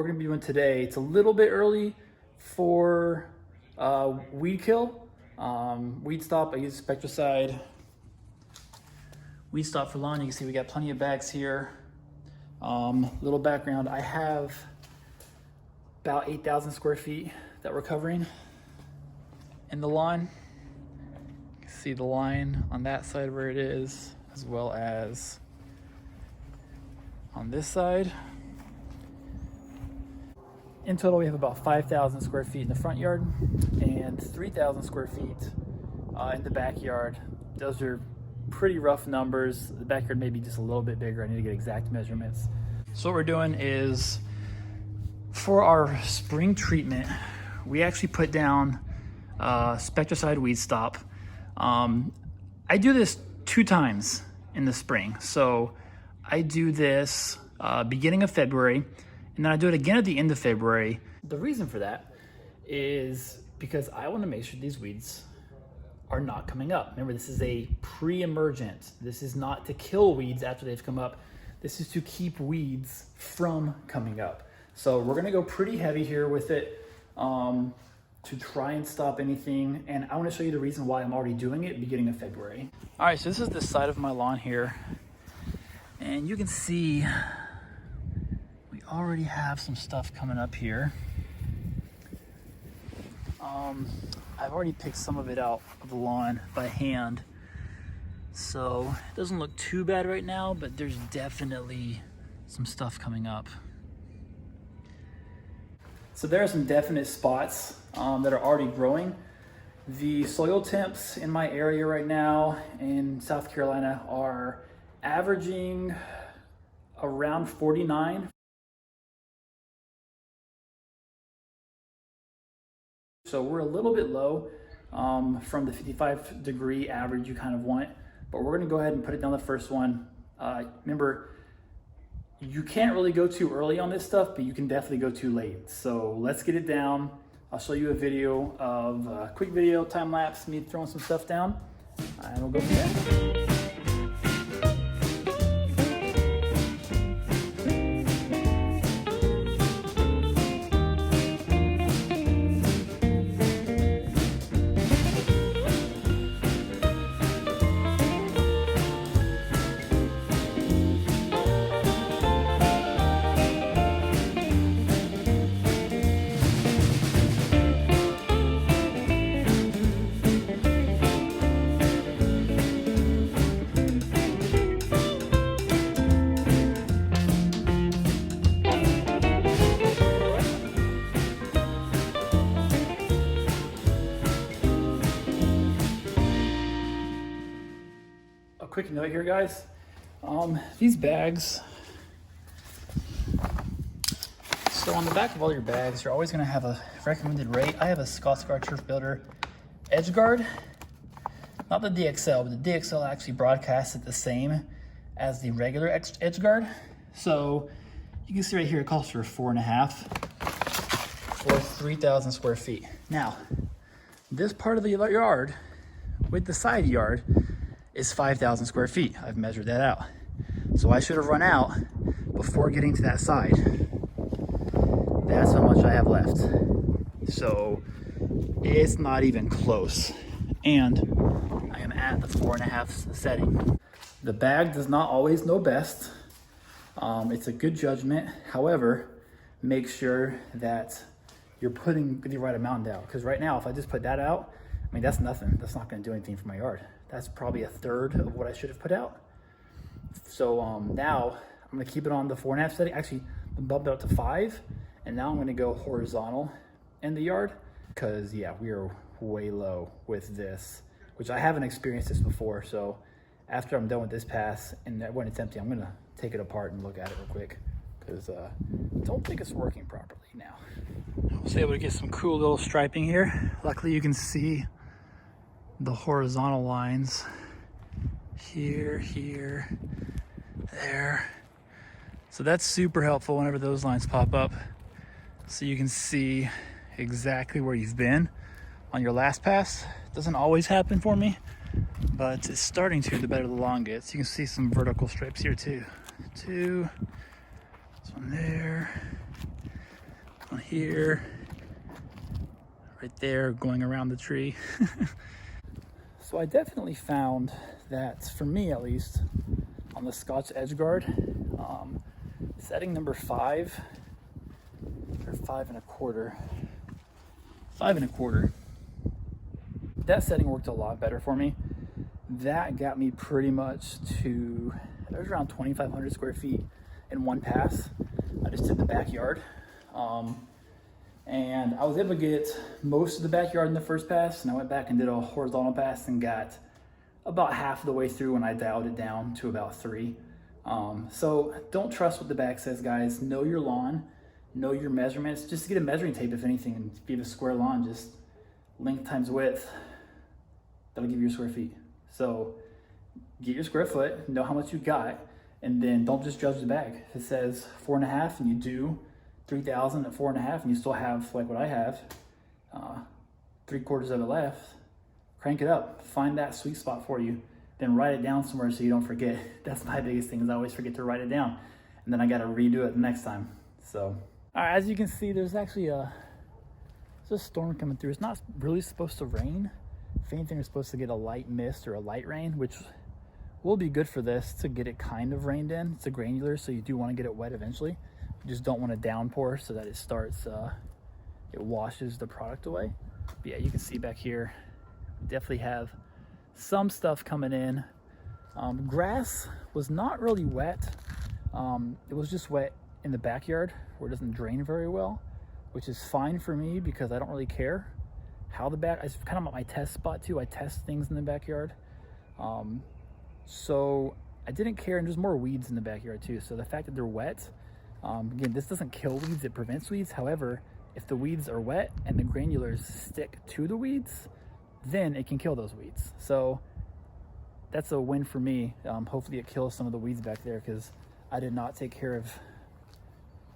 we're gonna be doing today, it's a little bit early for weed kill. Weed stop, I use Spectracide. Weed stop for lawn, you can see we got plenty of bags here. Little background, I have about 8,000 square feet that we're covering in the lawn. You can see the line on that side where it is, as well as on this side. In total, we have about 5,000 square feet in the front yard and 3,000 square feet in the backyard. Those are pretty rough numbers. The backyard may be just a little bit bigger. I need to get exact measurements. So what we're doing is, for our spring treatment, we actually put down Spectracide weed stop. I do this 2 times in the spring. So I do this beginning of February, and then I do it again at the end of February. The reason for that is because I want to make sure these weeds are not coming up. Remember, this is a pre-emergent. This is not to kill weeds after they've come up. This is to keep weeds from coming up. So we're gonna go pretty heavy here with it to try and stop anything. And I wanna show you the reason why I'm already doing it beginning of February. All right, so this is the side of my lawn here. And you can see we already have some stuff coming up here. I've already picked some of it out of the lawn by hand. So it doesn't look too bad right now, but there's definitely some stuff coming up. So there are some definite spots that are already growing. The soil temps in my area right now in South Carolina are averaging around 49. So we're a little bit low from the 55-degree average you kind of want, but we're gonna go ahead and put it down the first one. Remember, you can't really go too early on this stuff, but you can definitely go too late. So let's get it down. I'll show you a video of a quick video, time lapse, me throwing some stuff down, and we'll go from there. Quick note here, guys. These bags, so on the back of all your bags, you're always going to have a recommended rate. I have a Scotts Guard Turf Builder Edge Guard, not the DXL, but the DXL actually broadcasts it the same as the regular Edge Guard. So you can see right here, it calls for 4.5 for 3,000 square feet. Now, this part of the yard with the side yard is 5,000 square feet. I've measured that out. So I should have run out before getting to that side. That's how much I have left. So it's not even close. And I am at the 4.5 setting. The bag does not always know best. It's a good judgment. However, make sure that you're putting the right amount out. Because right now, if I just put that out, I mean, that's nothing. That's not gonna do anything for my yard. That's probably 1/3 of what I should have put out. So now I'm gonna keep it on the 4.5 setting. Actually, I'm bumped it up to 5. And now I'm gonna go horizontal in the yard. Cause yeah, we are way low with this, which I haven't experienced this before. So after I'm done with this pass and when it's empty, I'm gonna take it apart and look at it real quick. Cause I don't think it's working properly now. I was able to get some cool little striping here. Luckily you can see the horizontal lines here, here, there. So that's super helpful whenever those lines pop up. So you can see exactly where you've been on your last pass. It doesn't always happen for me, but it's starting to the better the lawn gets. You can see some vertical stripes here too. This one there. one here, right there, going around the tree. So I definitely found that, for me at least, on the Scotch Edgeguard, setting number 5, or 5 1/4, that setting worked a lot better for me. That got me pretty much to, it was around 2,500 square feet in one pass. I just did the backyard. And I was able to get most of the backyard in the first pass, and I went back and did a horizontal pass and got about half of the way through when I dialed it down to about 3. So don't trust what the back says, guys. Know your lawn, know your measurements. Just get a measuring tape, if anything, and if you have a square lawn, just length times width, that'll give you your square feet. So get your square foot, know how much you got, and then don't just judge the bag. If it says 4.5 and you do 3,000 at 4.5 and you still have, like what I have, 3/4 of it left, crank it up, find that sweet spot for you, then write it down somewhere so you don't forget. That's my biggest thing, is I always forget to write it down, and then I got to redo it the next time. So, all right, as you can see, there's actually there's a storm coming through. It's not really supposed to rain. If anything, we're supposed to get a light mist or a light rain, which will be good for this to get it kind of rained in. It's a granular, so you do want to get it wet eventually. You just don't want to downpour so that it starts, it washes the product away. But yeah, you can see back here, definitely have some stuff coming in. Grass was not really wet. It was just wet in the backyard where it doesn't drain very well, which is fine for me because I don't really care how it's kind of my test spot too. I test things in the backyard. So I didn't care, and there's more weeds in the backyard too. So the fact that they're wet, again, this doesn't kill weeds, it prevents weeds. However, if the weeds are wet and the granulars stick to the weeds, then it can kill those weeds. So that's a win for me. Hopefully it kills some of the weeds back there, because I did not take care of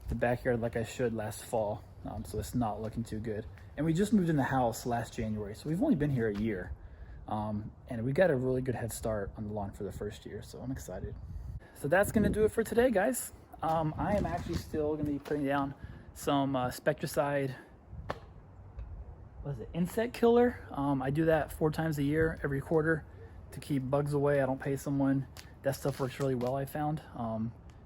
the backyard like I should last fall. So it's not looking too good. And we just moved in the house last January, so we've only been here a year. And we got a really good head start on the lawn for the first year, so I'm excited. So that's gonna do it for today, guys. I am actually still gonna be putting down some Spectracide, what is it, insect killer. I do that 4 times a year, every quarter, to keep bugs away. I don't pay someone. That stuff works really well, I found.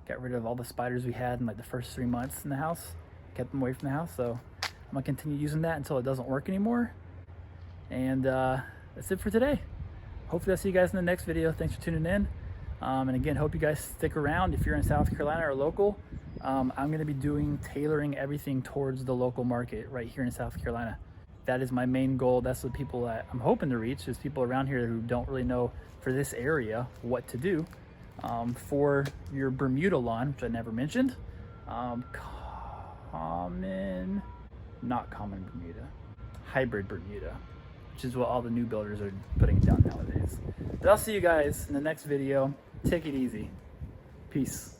Got rid of all the spiders we had in like the first 3 months in the house, kept them away from the house. So I'm gonna continue using that until it doesn't work anymore. And that's it for today. Hopefully I'll see you guys in the next video. Thanks for tuning in. And again, hope you guys stick around if you're in South Carolina or local. I'm gonna be tailoring everything towards the local market right here in South Carolina. That is my main goal. That's the people that I'm hoping to reach, is people around here who don't really know for this area what to do. For your Bermuda lawn, which I never mentioned, not common Bermuda, hybrid Bermuda, which is what all the new builders are putting down nowadays. But I'll see you guys in the next video. Take it easy. Peace.